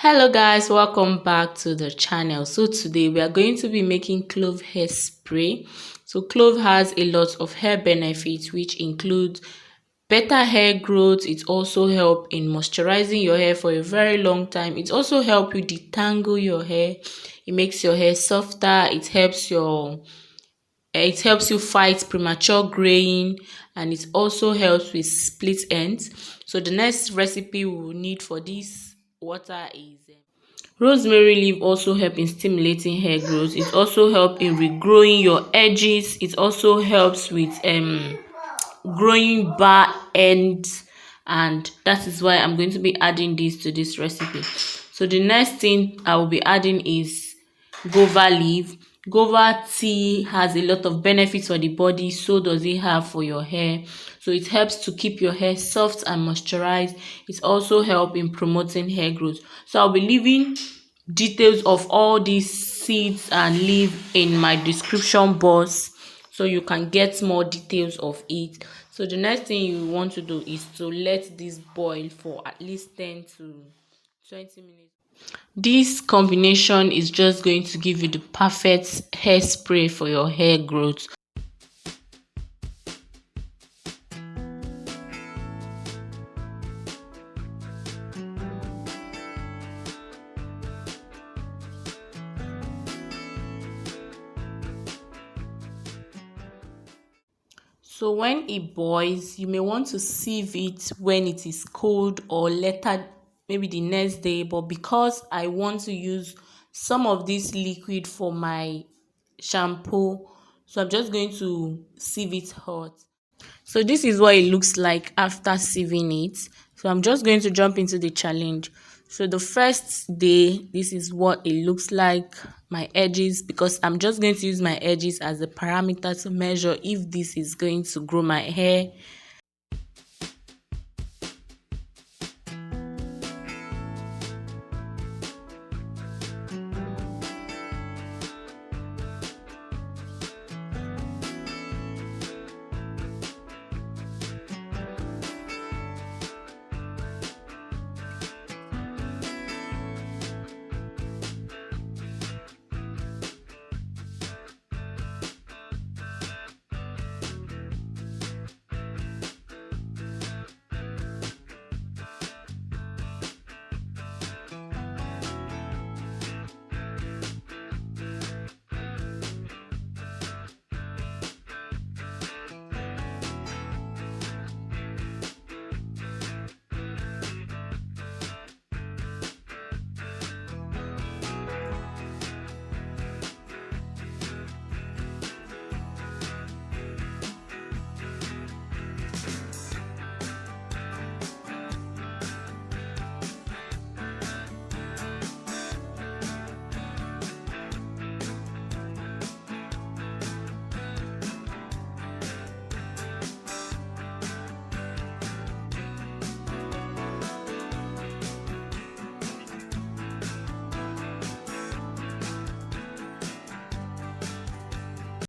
Hello guys, welcome back to the channel. So today we are going to be making clove hair spray. So clove has a lot of hair benefits which include better hair growth. It also help in moisturizing your hair for a very long time. It also help you detangle your hair. It makes your hair softer. It helps you fight premature graying, and it also helps with split ends. So the next recipe we will need for this water is rosemary leaf. Also help in stimulating hair growth. It also help in regrowing your edges. It also helps with growing bar ends, and that is why I'm going to be adding this to this recipe. So the next thing I will be adding is gouva leaf. Gouva tea has a lot of benefits for the body, so does it have for your hair. So it helps to keep your hair soft and moisturized. It also helps in promoting hair growth. So I'll be leaving details of all these seeds and leaf in my description box so you can get more details of it. So the next thing you want to do is to let this boil for at least 10 to 20 minutes. This combination is just going to give you the perfect hairspray for your hair growth. So when it boils, you may want to sieve it when it is cold or later, maybe the next day. But because I want to use some of this liquid for my shampoo, so I'm just going to sieve it hot. So this is what it looks like after sieving it. So I'm just going to jump into the challenge. So the first day, this is what it looks like, my edges, because I'm just going to use my edges as a parameter to measure if this is going to grow my hair